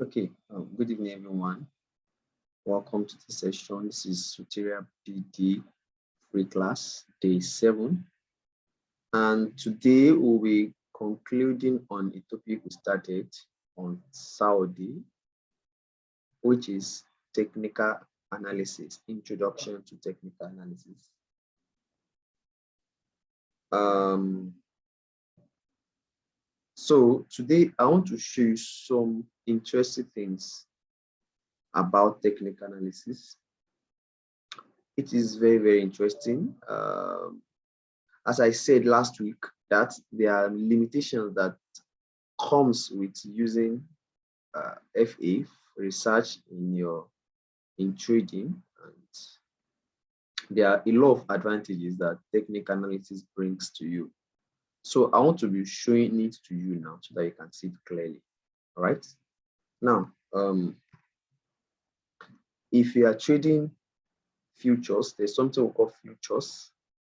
Okay, good evening, everyone. Welcome to the session. This is Soteria PD free class, day 7. And today we'll be concluding on a topic we started on Saudi, which is technical analysis, introduction to technical analysis. So today I want to show you some interesting things about technical analysis. It is very, very interesting. As I said last week, that there are limitations that comes with using FA research in trading, and there are a lot of advantages that technical analysis brings to you. So I want to be showing it to you now so that you can see it clearly. All right. Now, if you are trading futures, there's something we call futures.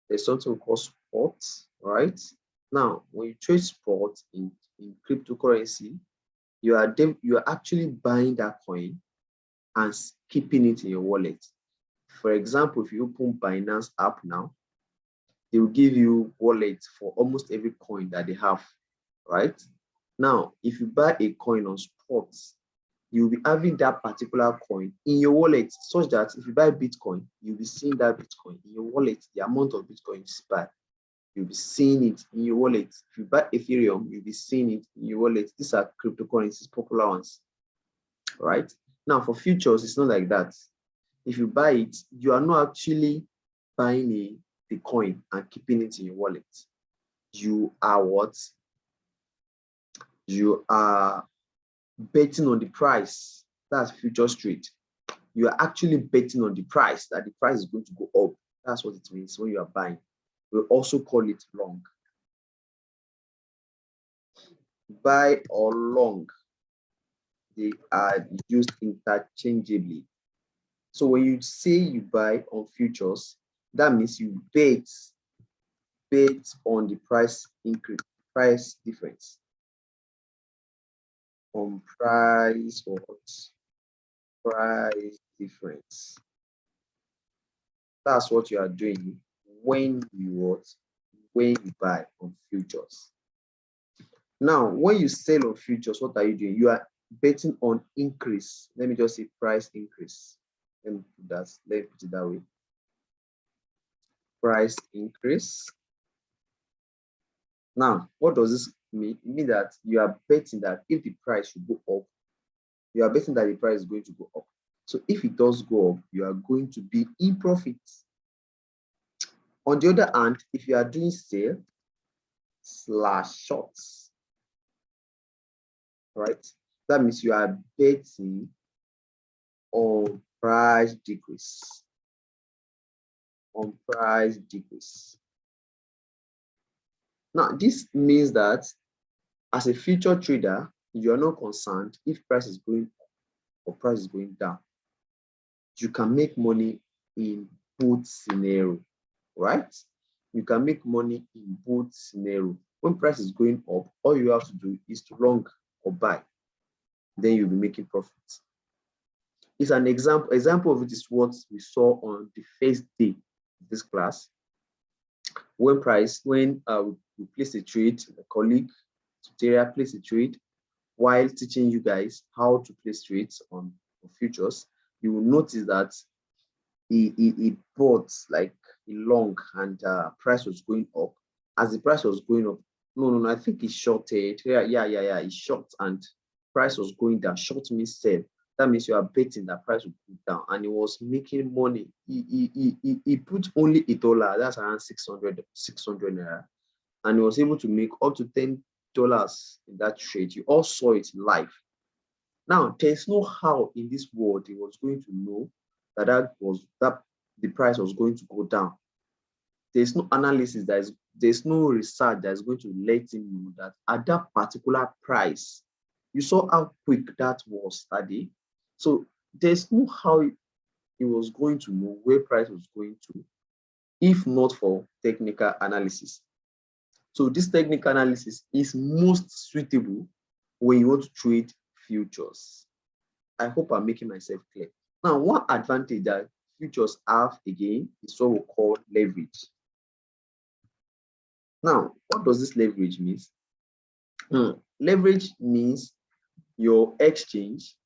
There's something we call sports, right? Now, when you trade sport in cryptocurrency, you are actually buying that coin and keeping it in your wallet. For example, if you open Binance app now, they will give you wallets for almost every coin that they have, right? Now, if you buy a coin on sports, you'll be having that particular coin in your wallet, such that if you buy Bitcoin, you'll be seeing that Bitcoin in your wallet, the amount of Bitcoin you buy. You'll be seeing it in your wallet. If you buy Ethereum, you'll be seeing it in your wallet. These are cryptocurrencies, popular ones, right? Now, for futures, it's not like that. If you buy it, you are not actually buying the coin and keeping it in your wallet. You are what? You are betting on the price. That's futures trade. You are actually betting on the price, that the price is going to go up. That's what it means when you are buying. We also call it long. Buy or long, they are used interchangeably. So when you say you buy on futures, that means you bet on the price increase, price difference. On price or price difference. That's what you are doing when you buy on futures. Now, when you sell on futures, what are you doing? You are betting on increase. Let me just say price increase. Let me put it that way. Price increase. Now, what does this mean? It means that you are betting that if the price should go up, you are betting that the price is going to go up. So if it does go up, you are going to be in profit. On the other hand, if you are doing sale / shorts, right? That means you are betting on price decrease. On price decrease. Now, this means that as a future trader, you are not concerned if price is going up or price is going down. You can make money in both scenarios, right? You can make money in both scenarios. When price is going up, all you have to do is to long or buy. Then you'll be making profits. It's an example. Example of it is what we saw on the first day of this class. When we placed a trade, the colleague Soteria placed a trade while teaching you guys how to place trades on futures. You will notice that he bought like a long, and price was going up. As the price was going up, no, I think he shorted. Yeah, he short and price was going down. Short means sell. That means you are betting that price will go down, and he was making money. He put only $1. That's around 600 naira, and he was able to make up to $10 in that trade. You all saw it live. Now, there's no how in this world he was going to know that the price was going to go down. There's no analysis, there's no research that is going to let him know that at that particular price, you saw how quick that was that day. So there's no how he was going to know where price was going to, if not for technical analysis. So this technical analysis is most suitable when you want to trade futures. I hope I'm making myself clear. Now, one advantage that futures have again is what we call leverage. Now, what does this leverage mean? Leverage means your exchange,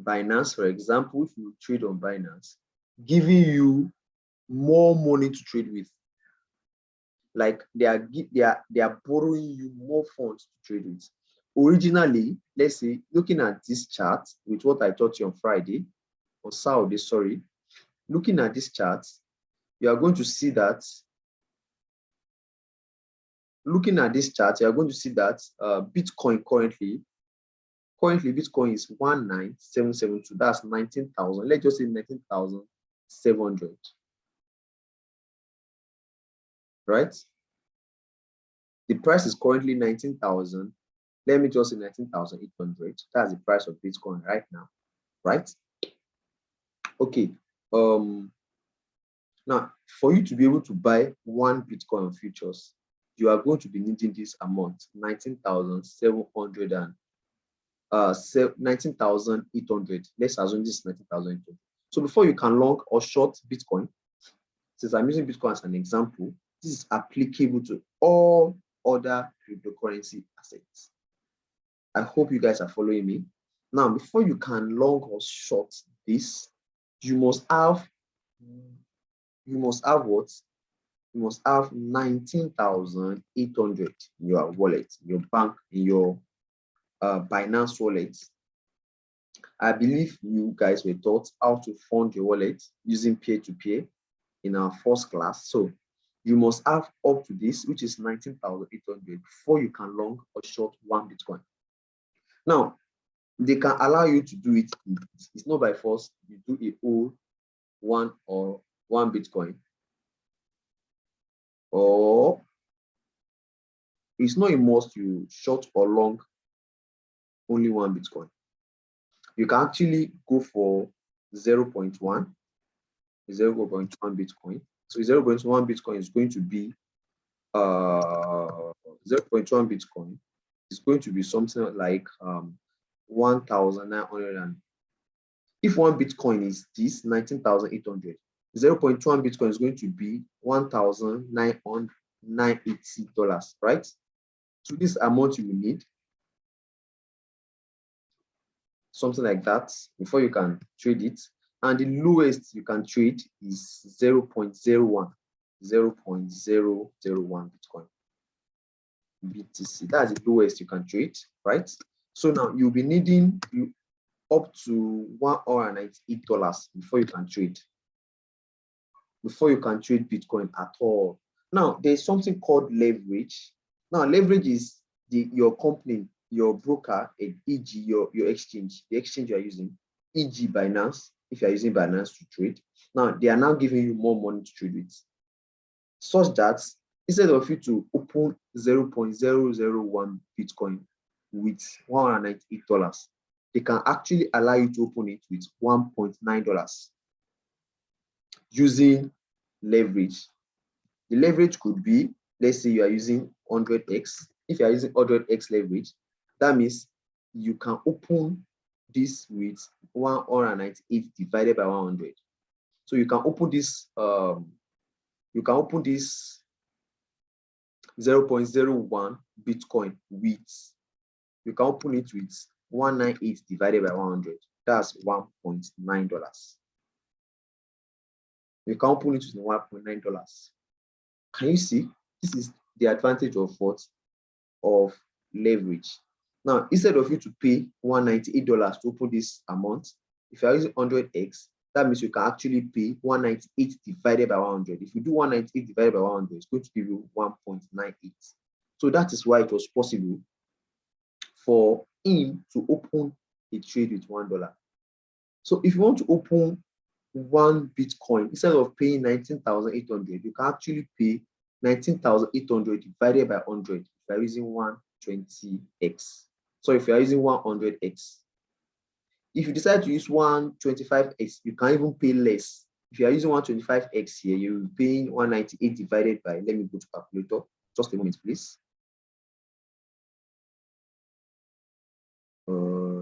Binance, for example, if you trade on Binance, giving you more money to trade with. Like they are borrowing you more funds to trade with. Originally, let's say, looking at this chart with what I taught you on Friday, or Saturday, sorry, looking at this chart, you are going to see that Bitcoin currently Bitcoin is 19772. That's 19,000. Let's just say 19,700. Right? The price is currently 19,000. Let me just say 19,800. That's the price of Bitcoin right now. Right? Okay. Now, for you to be able to buy one Bitcoin futures, you are going to be needing this amount, 19,700 and 19,800. Let's assume this is 19,800. So before you can long or short Bitcoin, since I'm using Bitcoin as an example, this is applicable to all other cryptocurrency assets. I hope you guys are following me. Now, before you can long or short this, you must have what? You must have 19,800 in your wallet, in your bank, in your Binance wallet. I believe you guys were taught how to fund your wallet using peer-to-peer in our first class. So you must have up to this, which is 19,800, before you can long or short one Bitcoin. Now, they can allow you to do it. It's not by force. You do a whole one Bitcoin. Or it's not a must you short or long only one Bitcoin. You can actually go for 0.1 Bitcoin. So 0.1 Bitcoin is going to be 0.1 Bitcoin is going to be something like 1,900. And if one Bitcoin is this 19,800, 0.1 Bitcoin is going to be $1,980, right? So this amount you will need, something like that, before you can trade it. And the lowest you can trade is 0.01 Bitcoin BTC. That's the lowest you can trade, right? So now you'll be needing up to $198 before you can trade. Before you can trade Bitcoin at all. Now there's something called leverage. Now leverage is your company, your broker, e.g. your exchange, the exchange you are using, e.g. Binance, if you are using Binance to trade. Now they are now giving you more money to trade with, such that instead of you to open 0.001 Bitcoin with $198, they can actually allow you to open it with $1.9 using leverage. The leverage could be, let's say you are using 100x. If you are using 100x leverage, that means you can open this with 198 divided by 100. So you can open this 0.01 Bitcoin with, you can open it with 198 divided by 100. That's $1.9. You can open it with $1.9. Can you see? This is the advantage of what? Of leverage. Now, instead of you to pay $198 to open this amount, if you are using 100x, that means you can actually pay 198 divided by 100. If you do 198 divided by 100, it's going to give you 1.98. So that is why it was possible for him to open a trade with $1. So if you want to open one Bitcoin, instead of paying 19,800, you can actually pay 19,800 divided by 100 if you are using 120x. So if you are using 100x, if you decide to use 125x, you can even pay less. If you are using 125x here, you're paying 198 divided by, let me go to calculator. Just a moment, please.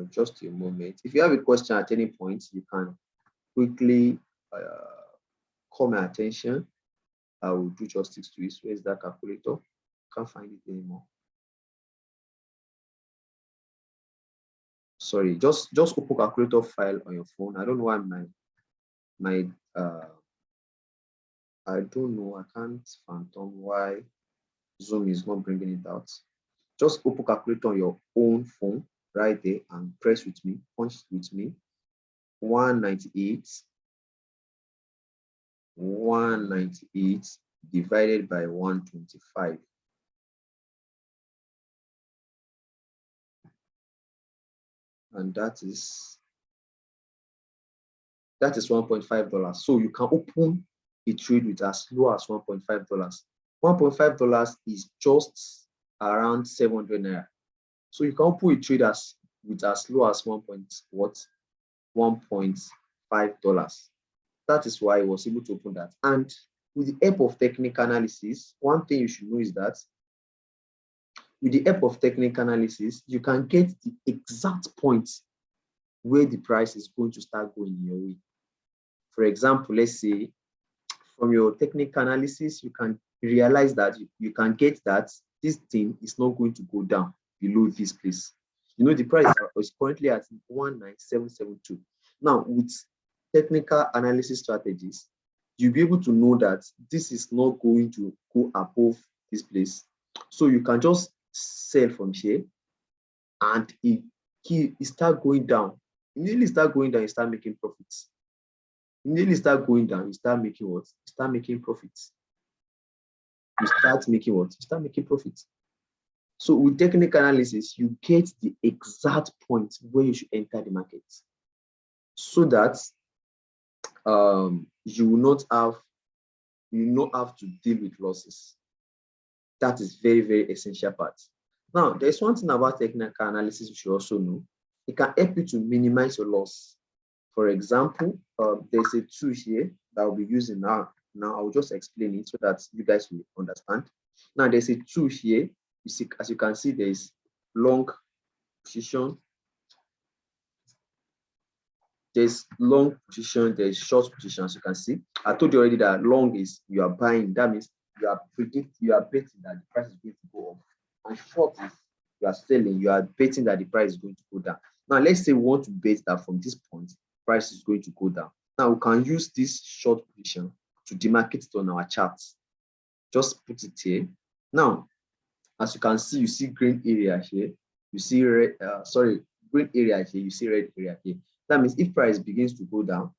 Just a moment. If you have a question at any point, you can quickly call my attention. I will do justice to it. Where is that calculator? Can't find it anymore. Sorry, just open calculator file on your phone. I don't know why my I don't know. I can't phantom why Zoom is not bringing it out. Just open calculator on your own phone right there and press with me, punch with me. 198 divided by 125. And that is $1.5. So you can open a trade with as low as $1.5. $1.5 is just around 700 naira. So you can open a trade with as low as $1.5. That is why I was able to open that. And with the help of technical analysis, one thing you should know is that with the help of technical analysis, you can get the exact point where the price is going to start going your way. For example, let's say from your technical analysis, you can realize that you can get that this thing is not going to go down below this place. You know, the price is currently at 19772. Now, with technical analysis strategies, you'll be able to know that this is not going to go above this place. So you can just sell from here and it start going down. Immediately start going down, you start making profits. Immediately start going down, you start making what? You start making profits. You start making what? You start making profits. So with technical analysis, you get the exact point where you should enter the market so that you will not have to deal with losses. That is very, very essential part. Now, there's one thing about technical analysis you should also know. It can help you to minimize your loss. For example, there's a tool here that I'll be using now. Now, I'll just explain it so that you guys will understand. Now, there's a tool here. You see, as you can see, there's long position. There's long position, there's short position, as you can see. I told you already that long is you are buying. That means you are betting that the price is going to go up. And short is you are selling, you are betting that the price is going to go down. Now, let's say we want to bet that from this point, price is going to go down. Now, we can use this short position to demarcate it on our charts. Just put it here. Now, as you can see, you see green area here. You see red, green area here. You see red area here. That means if price begins to go down,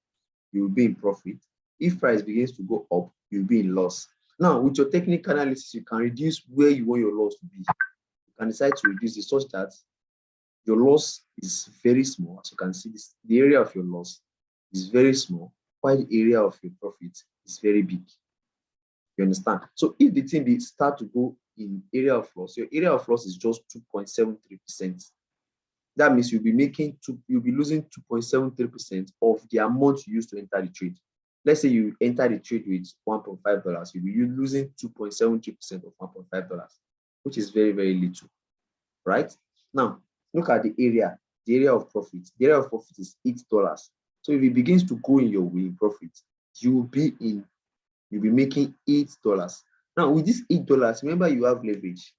you will be in profit. If price begins to go up, you'll be in loss. Now, with your technical analysis, you can reduce where you want your loss to be. You can decide to reduce it such that your loss is very small. As you can see, the area of your loss is very small, while the area of your profit is very big. You understand? So if the thing start to go in area of loss, your area of loss is just 2.73%. That means you'll be losing 2.73% of the amount you used to enter the trade. Let's say you enter the trade with $1.5, you'll be losing 2.73% of $1.5, which is very, very little, right? Now, look at the area of profit. The area of profit is $8. So if it begins to go in your way in profit, you'll be making $8. Now, with this $8, remember you have leverage.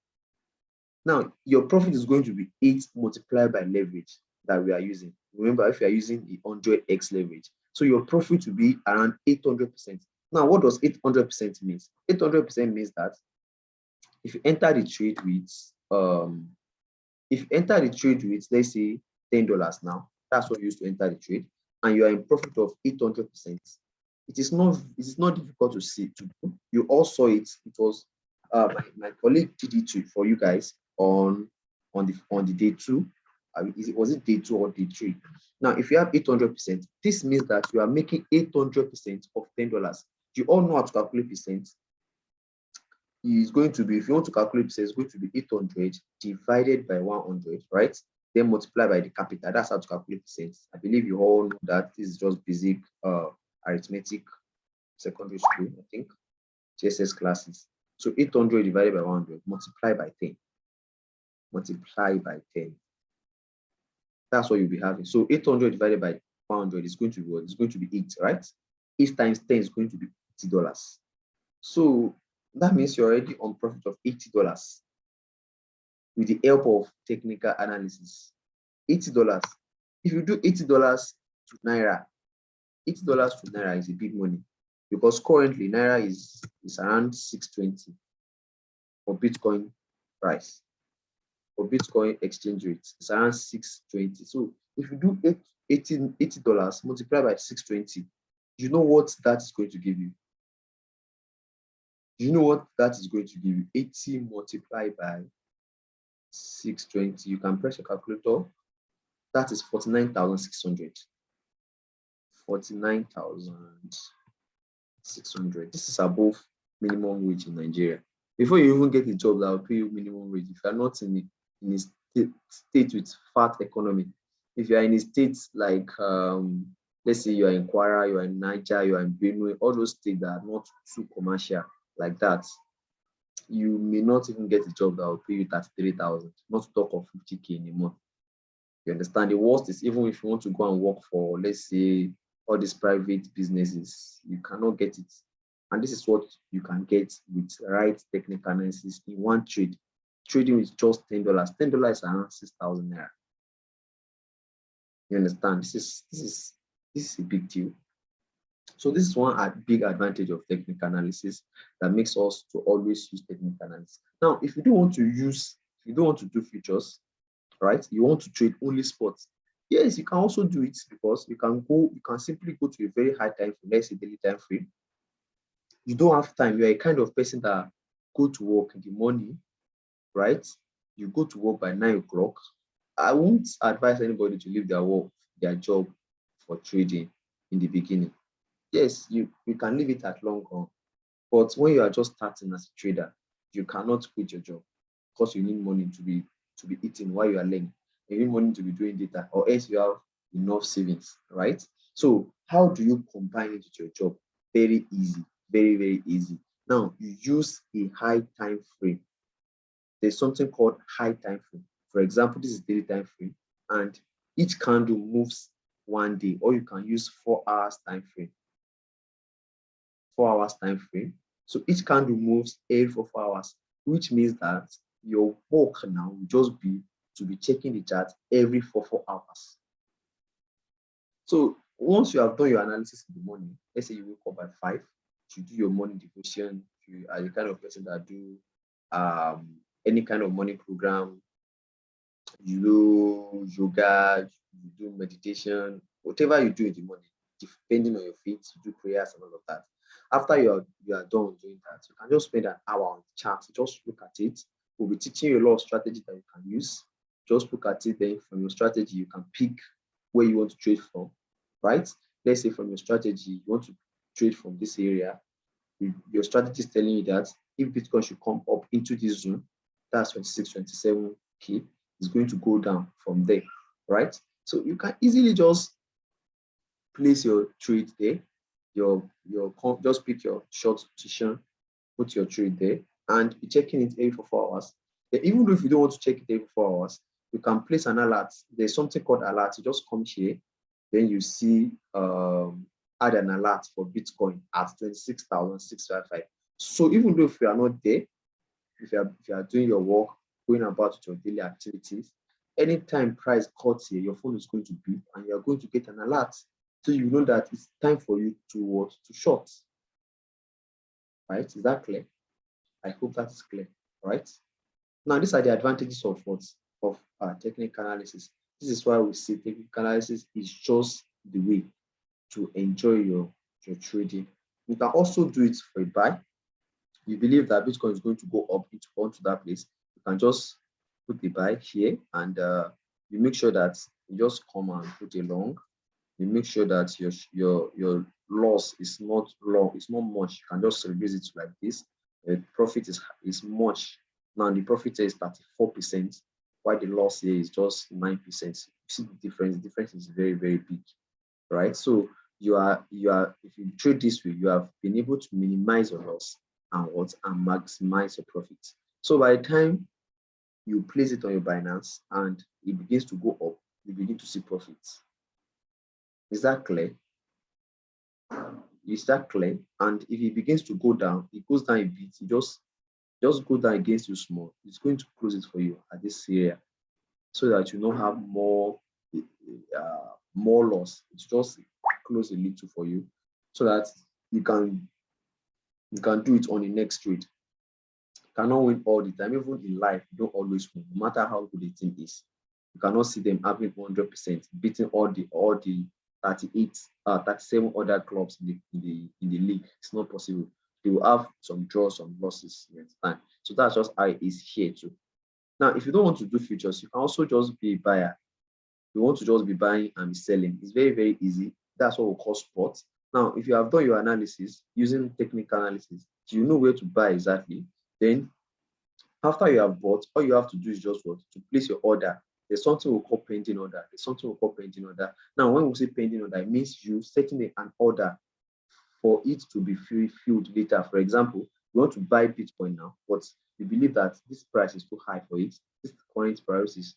Now, your profit is going to be 8 multiplied by leverage that we are using. Remember, if you are using the 100x leverage, so your profit will be around 800%. Now, what does 800% mean? 800% means that if you enter the trade with, let's say $10 now, that's what you used to enter the trade, and you are in profit of 800%. It is not difficult to see. You all saw it. It was my colleague did it for you guys on the day 2. Was it day 2 or day 3? Now, if you have 800%, this means that you are making 800% of $10. You all know how to calculate percent. It's going to be, if you want to calculate percent, it's going to be 800 divided by 100, right? Then multiply by the capital. That's how to calculate percent. I believe you all know that. This is just basic arithmetic, secondary school, I think, GSS classes. So 800 divided by 100, multiply by 10. Multiply by 10. That's what you'll be having. So 800 divided by 100 is going to be what? It's going to be 8, right? 8 times 10 is going to be $80. So that means you're already on profit of $80 with the help of technical analysis. $80. If you do $80 to Naira, $80 to Naira is a big money because currently Naira is around 620 for Bitcoin price. For Bitcoin exchange rate, it's around 620. So if you do $80 multiplied by 620, you know what that is going to give you. You know what that is going to give you? 80 multiplied by 620. You can press your calculator. That is 49,600. 49,600. This is above minimum wage in Nigeria. Before you even get a job that will pay you minimum wage, if you are not in a state with fat economy, if you are in a state like, let's say you are in Kwara, you are in Niger, you are in Benue, all those states that are not too commercial like that, you may not even get a job that will pay you 33,000, not to talk of 50K in a month. You understand? The worst is even if you want to go and work for, let's say, all these private businesses, you cannot get it. And this is what you can get with right technical analysis in one trade. Trading with just $10. $10 is around 6,000 naira. You understand? This is a big deal. So this is one big advantage of technical analysis that makes us to always use technical analysis. Now, if you don't want to do futures, right? You want to trade only spots. Yes, you can also do it because you can simply go to a very high time frame, let's say daily time frame. You don't have time. You're a kind of person that go to work in the morning, right? You go to work by 9 o'clock. I won't advise anybody to leave their job for trading in the beginning. Yes, you can leave it at long run, but when you are just starting as a trader, you cannot quit your job because you need money to be eating while you are learning. You need money to be doing data, or else you have enough savings, right? So how do you combine it with your job? Very easy, very, very easy. Now you use a high time frame. There's something called high time frame. For example, this is daily time frame, and each candle moves one day, or you can use 4 hours time frame. 4 hours time frame. So each candle moves every 4 hours, which means that your work now will just be to be checking the chart every 4 hours. So once you have done your analysis in the morning, let's say you wake up by 5, you do your morning devotion, you are the kind of person that do any kind of morning program, you do yoga, you do meditation, whatever you do in the morning, depending on your feet, you do prayers and all of that. After you are done doing that, you can just spend an hour on the chart, just look at it. We'll be teaching you a lot of strategy that you can use. Just look at it, then from your strategy, you can pick where you want to trade from, right? Let's say from your strategy, you want to trade from this area. Your strategy is telling you that if Bitcoin should come up into this zone, that's 26, 27K, is going to go down from there, right? So you can easily just place your trade there, just pick your short position, put your trade there, and be checking it every 4 hours. Then even if you don't want to check it every 4 hours, you can place an alert. There's something called alert. You just come here, then you see add an alert for Bitcoin at 26,655. So even though if you are not there, if you are doing your work, going about your daily activities, anytime price cuts here, your phone is going to beep and you are going to get an alert. So you know that it's time for you to short. Right? Is that clear? I hope that is clear. Right? Now, these are the advantages of technical analysis. This is why we say technical analysis is just the way to enjoy your trading. You can also do it for a buy. You believe that Bitcoin is going to go up onto that place, you can just put the buy here, and you make sure that you just come and put a long. You make sure that your loss is not long, it's not much. You can just reduce it like this. The profit is much. Now the profit is 34%, while the loss here is just 9%. You see the difference? The difference is very, very big, right? So you are if you trade this way, you have been able to minimize your loss and maximize your profit. So by the time you place it on your Binance and it begins to go up, you'll begin to see profits. Is that clear? Is that clear? And if it begins to go down, it goes down a bit, you just go down against you small. It's going to close it for you at this area so that you don't have more loss. It's just close a little for you so that you can do it on the next trade. You cannot win all the time. Even in life, you don't always win, no matter how good the team is. You cannot see them having 100%, beating all the 38, 37 other clubs in the league. It's not possible. They will have some draws, some losses next time. So that's just how it is here too. Now, if you don't want to do futures, you can also just be a buyer. You want to just be buying and selling. It's very, very easy. That's what we call spot. Now, if you have done your analysis using technical analysis, you know where to buy exactly. Then, after you have bought, all you have to do is just what? To place your order. There's something we call pending order. There's something we call pending order. Now, when we say pending order, it means you setting an order for it to be filled later. For example, you want to buy Bitcoin now, but you believe that this price is too high for it. This current price is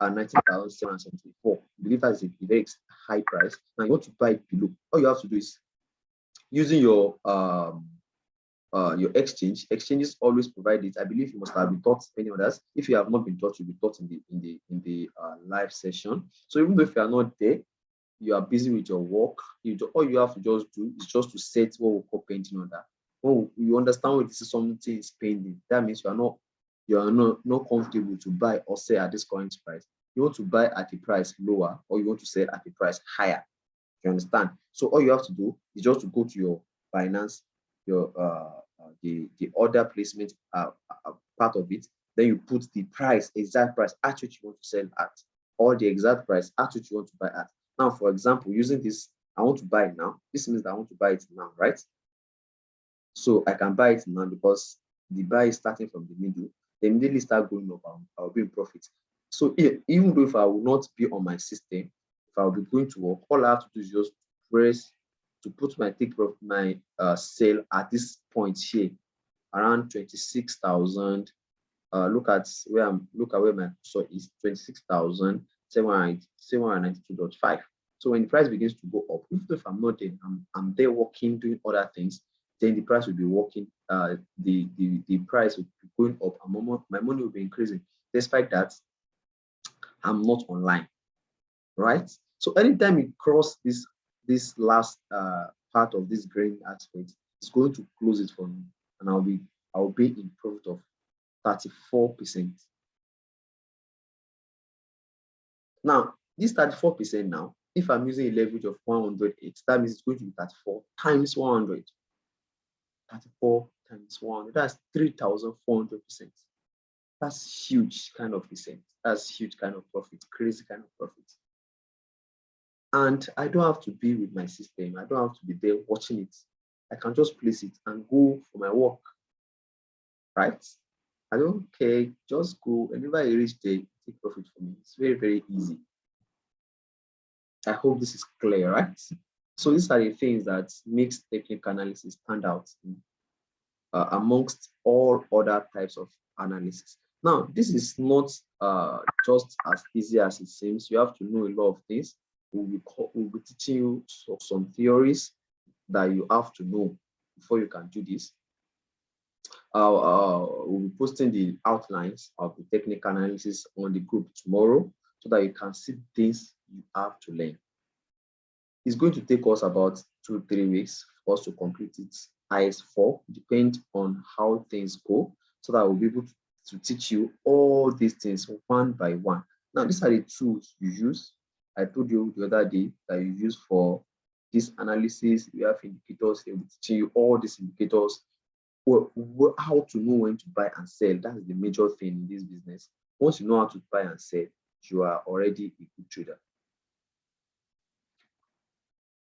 19,774. You believe that is a very high price. Now you want to buy it below. All you have to do is using your exchanges always provide it. I believe you must have been taught many others. If you have not been taught, you'll be taught in the live session. So even though if you are not there, you are busy with your work, all you have to just do is just to set what we call pending order. When you understand what this is, something is pending, that means you are not comfortable to buy or sell at this current price. You want to buy at a price lower, or you want to sell at a price higher. You understand? So all you have to do is just to go to your Binance, your the order placement part of it. Then you put the exact price at which you want to sell at, or the exact price at which you want to buy at. Now, for example, using this, I want to buy it now. This means that I want to buy it now, right? So I can buy it now because the buy is starting from the middle. They immediately start going up. I'll be in profit. So even though if I will not be on my system, if I will be going to work, all I have to do is just press to put my sale at this point here, around 26,000. Look at where my cursor is, 26,792.5. So when the price begins to go up, even if I'm not there, I'm there working, doing other things, then the price will be working. The price will be going up, and my money will be increasing. Despite that, I'm not online, right? So anytime you cross this last part of this green aspect, it's going to close it for me, and I'll be in profit of 34%. Now, this 34% now, if I'm using a leverage of 108, that means it's going to be 34 times 100. 34 times 100, that's 3,400%. That's huge kind of percent. That's huge kind of profit, crazy kind of profit. And I don't have to be with my system. I don't have to be there watching it. I can just place it and go for my work, right? I don't care, just go. Whenever I reach there, take profit for me. It's very, very easy. I hope this is clear, right? So these are the things that makes technical analysis stand out amongst all other types of analysis. Now, this is not just as easy as it seems. You have to know a lot of things. We'll be teaching you some theories that you have to know before you can do this. We'll be posting the outlines of the technical analysis on the group tomorrow so that you can see things you have to learn. It's going to take us about 2-3 weeks for us to complete it. IS4, depend on how things go, so that we'll be able to teach you all these things one by one. Now, these are the tools you use. I told you the other day that you use for this analysis. We have indicators here. We're teaching you all these indicators. How to know when to buy and sell. That is the major thing in this business. Once you know how to buy and sell, you are already a good trader.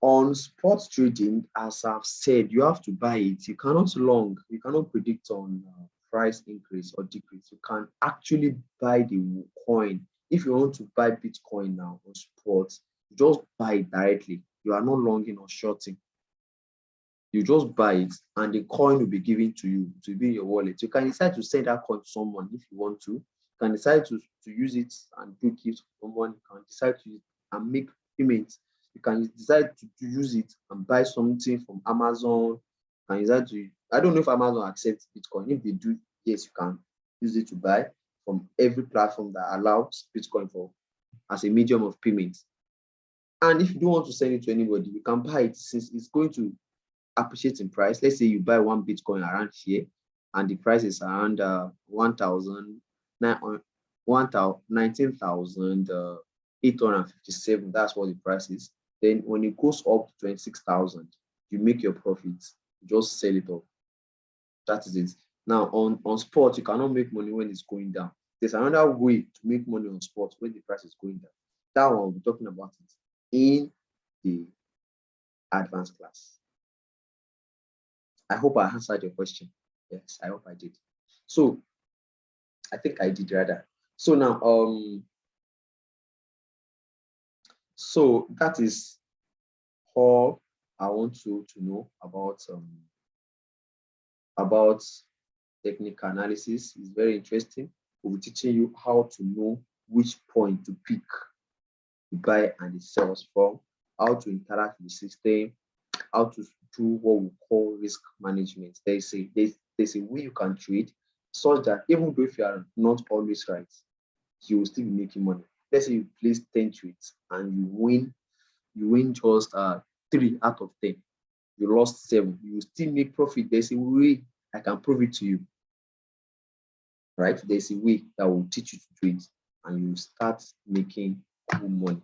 On spot trading, as I've said, you have to buy it. You cannot long. You cannot predict on price increase or decrease. You can actually buy the coin. If you want to buy Bitcoin now on spot, you just buy it directly. You are not longing or shorting. You just buy it, and the coin will be given to you to be in your wallet. You can decide to send that coin to someone if you want to. can decide to use it and do gifts for someone. You can decide to use it and make payments. You can decide to use it and buy something from Amazon. You can decide to, I don't know if Amazon accepts Bitcoin. If they do, yes, you can use it to buy from every platform that allows Bitcoin for as a medium of payment. And if you don't want to send it to anybody, you can buy it since it's going to appreciate in price. Let's say you buy one Bitcoin around here and the price is around 19,857. That's what the price is. Then when it goes up to 26,000, you make your profits. Just sell it off. That is it. Now on spot, you cannot make money when it's going down. There's another way to make money on spot when the price is going down. That one, we'll be talking about it in the advanced class. I hope I answered your question. Yes, I hope I did. So I think I did rather. So now, so that is all I want you to know about technical analysis. It's very interesting. We'll be teaching you how to know which point to pick to buy and sell from, how to interact with the system, how to do what we call risk management. There's a way you can trade such that even though if you are not always right, you will still be making money. Let's say you place 10 trades and you win just 3 out of 10. You lost 7, you will still make profit. There's a way I can prove it to you. Right? There's a way that will teach you to trade and you start making good money.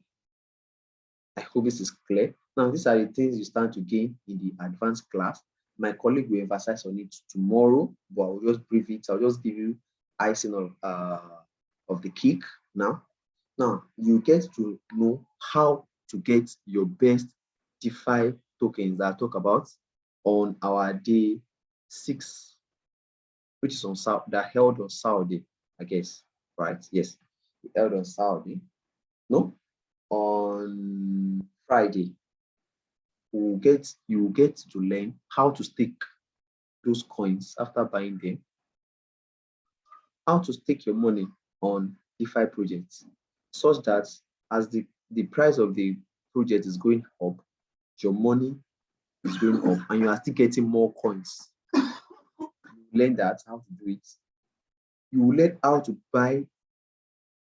I hope this is clear. Now, these are the things you start to gain in the advanced class. My colleague will emphasize on it tomorrow, but I'll just brief it. I'll just give you icing of the cake now. Now, you get to know how to get your best DeFi tokens that I talk about on our day 6, which is on that held on Saturday, I guess, right? Yes, held on Saturday. No, on Friday, you will get to learn how to stake those coins after buying them, how to stake your money on DeFi projects, such that as the price of the project is going up, your money is going up and you are still getting more coins. You learn that, how to do it. You will learn how to buy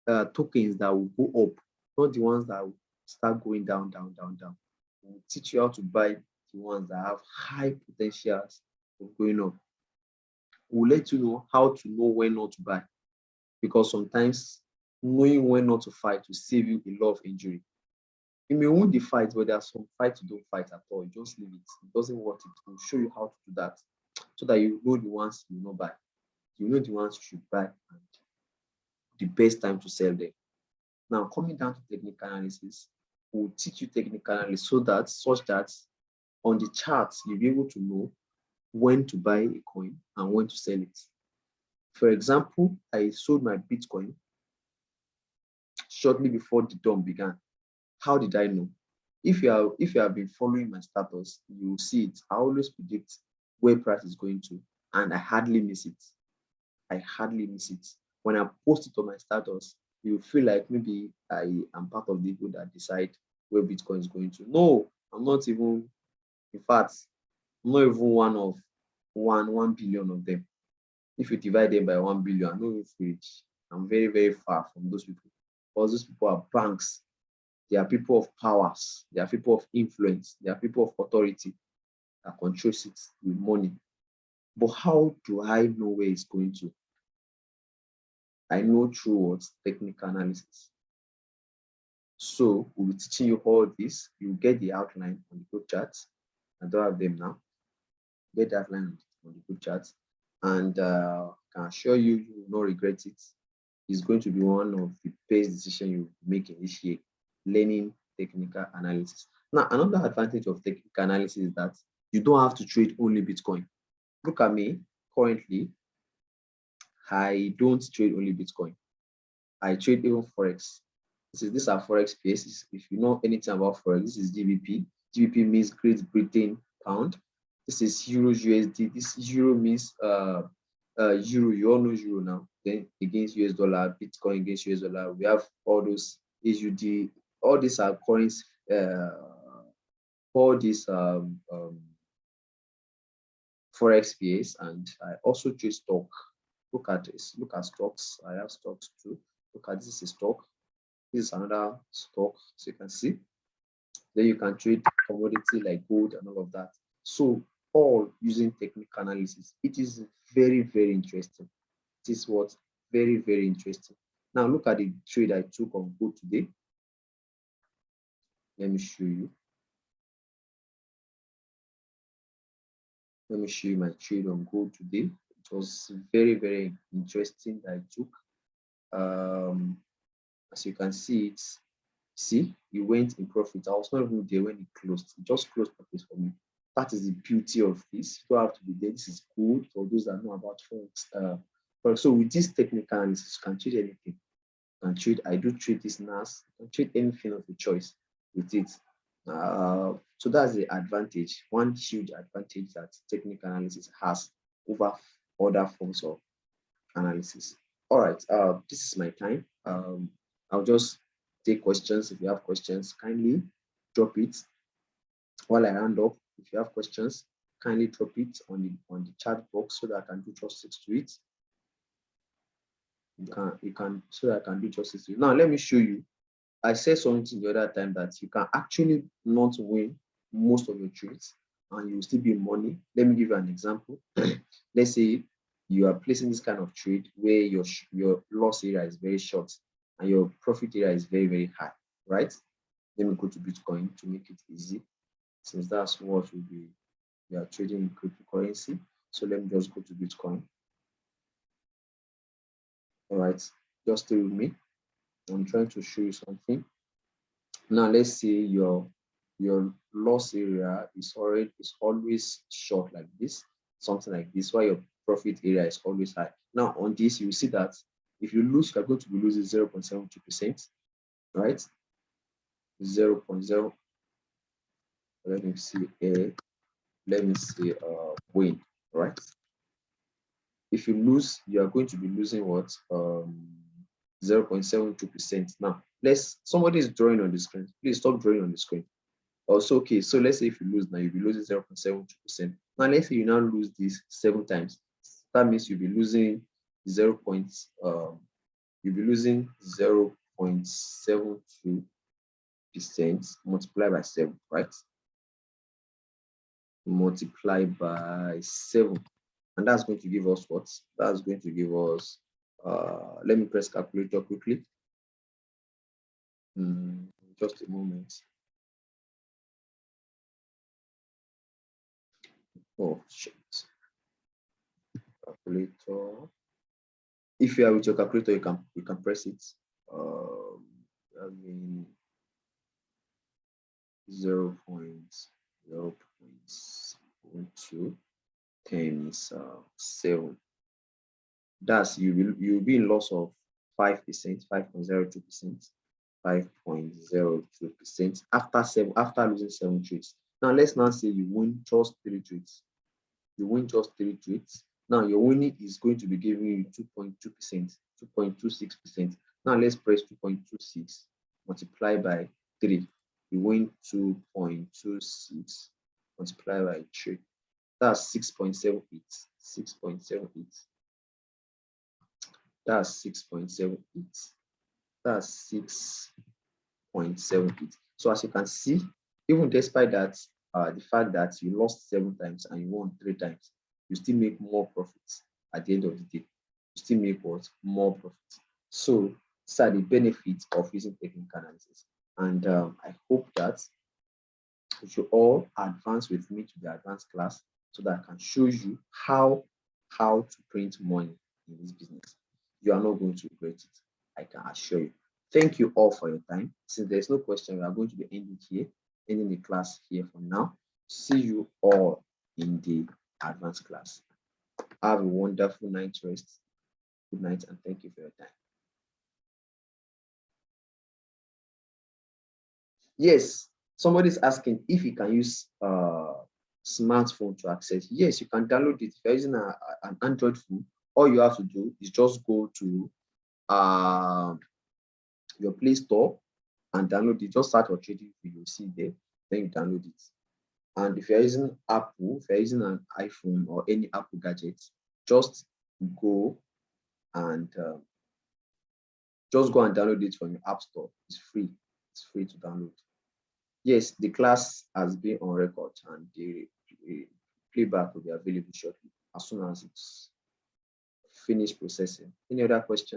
tokens that will go up, not the ones that will start going down, down, down, down. We'll teach you how to buy the ones that have high potentials of going up. We'll let you know how to know when not to buy, because sometimes knowing when not to fight will save you a lot of injury. You may win the fight, but there are some fights you don't fight at all. You just leave it. It doesn't work. It will show you how to do that so that you know the ones you will not buy. You know the ones you should buy and the best time to sell them. Now, coming down to technical analysis, we'll teach you technical analysis such that on the charts, you'll be able to know when to buy a coin and when to sell it. For example, I sold my Bitcoin shortly before the dawn began. How did I know? If you have been following my status, you will see it. I always predict where price is going to, and I hardly miss it. I hardly miss it. When I post it on my status, you feel like maybe I am part of the people that decide where Bitcoin is going to. No, I'm not even. In fact, I'm not even one of 1 billion of them. If you divide them by 1 billion, I'm not even rich. I'm very, very far from those people. Because those people are banks. They are people of powers. They are people of influence. They are people of authority that controls it with money. But how do I know where it's going to? I know through what? Technical analysis. So we'll be teaching you all this. You'll get the outline on the group chat. I don't have them now. Get the outline on the group chat. And I can assure you, you will not regret it. It's going to be one of the best decisions you make in this year, learning technical analysis. Now, another advantage of technical analysis is that you don't have to trade only Bitcoin. Look at me currently. I don't trade only Bitcoin. I trade even Forex. These are Forex pairs. If you know anything about Forex, this is GBP. GBP means Great Britain pound. This is Euro USD. This Euro means euro, you all know euro now. Then against US dollar, Bitcoin against US dollar. We have all those AUD. All these are currency. All these forex pairs, and I also trade stock. Look at this. Look at stocks. I have stocks too. Look at this is a stock. This is another stock. So you can see. Then you can trade commodity like gold and all of that. So all using technical analysis. It is very, very interesting. It is what? Very, very interesting. Now look at the trade I took on gold today. Let me show you. Let me show you my trade on gold today. It was very, very interesting that I took. As you can see, it went in profit. I was not even there when it closed. It just closed profit for me. That is the beauty of this. You don't have to be there. This is good for those that know about forex. So with this technical analysis, you can trade anything. You can trade. I do trade this NAS. You can trade anything of your choice with it. So that's the advantage. One huge advantage that technical analysis has over other forms of analysis. All right, this is my time. I'll just take questions. If you have questions, kindly drop it while I round up. If you have questions, kindly drop it on the chat box so that I can do justice to it. You can so that I can do justice to it. Now let me show you. I said something the other time that you can actually not win most of your trades and you will still be money. Let me give you an example. Let's say you are placing this kind of trade where your loss area is very short and your profit area is very, very high, right? Let me go to Bitcoin to make it easy, since that's what we are trading in cryptocurrency. So let me just go to Bitcoin. All right, just stay with me. I'm trying to show you something. Now let's say your loss area is always short like this, something like this, while your profit area is always high. Now on this, you will see that if you lose, you're going to be losing 0.72%, right? 0.0. Let me see a let me see win, right? If you lose, you are going to be losing what? 0.72%. Now somebody is drawing on the screen. Please stop drawing on the screen. Also, okay, so let's say if you lose now, you'll be losing 0.72%. Now let's say you now lose this 7 times. That means you'll be losing 0.72% multiplied by 7, right? Multiplied by 7. And that's going to give us what? That's going to give us, let me press calculator quickly. Just a moment. Oh, shit. Calculator. If you are with your calculator, you can press it. I mean 0.0.2 times 7. That's you'll be in loss of 5%, 5.02%, 5.02% after losing 7 trades. Now let's now say you win just 3 trades. You win just 3 trades. Now your winning is going to be giving you 2.2%, 2.26%. Now let's press 2.26 multiplied by 3. You win 2.26 multiplied by 3. That's 6.78. 6.78. That's 6.78. That's 6.78. So as you can see, even despite that, the fact that you lost 7 times and you won 3 times, you still make more profits at the end of the day. You still make what? More profits. So these are the benefits of using technical analysis. And I hope that you all advance with me to the advanced class so that I can show you how to print money in this business. You are not going to regret it, I can assure you. Thank you all for your time. Since there's no question, we are going to be ending the class here for now. See you all in the advanced class. Have a wonderful night's rest. Good night, and thank you for your time. Yes, somebody's asking if you can use smartphone to access. Yes, you can download it. If you're using an Android phone, all you have to do is just go to your Play Store and download it. Just start your trading view, you'll see there, then you download it. And if you're using Apple, if you're using an iPhone or any Apple gadget, just go and download it from your App Store. It's free. It's free to download. Yes, the class has been on record, and the playback will be available shortly as soon as it's finished processing. Any other questions?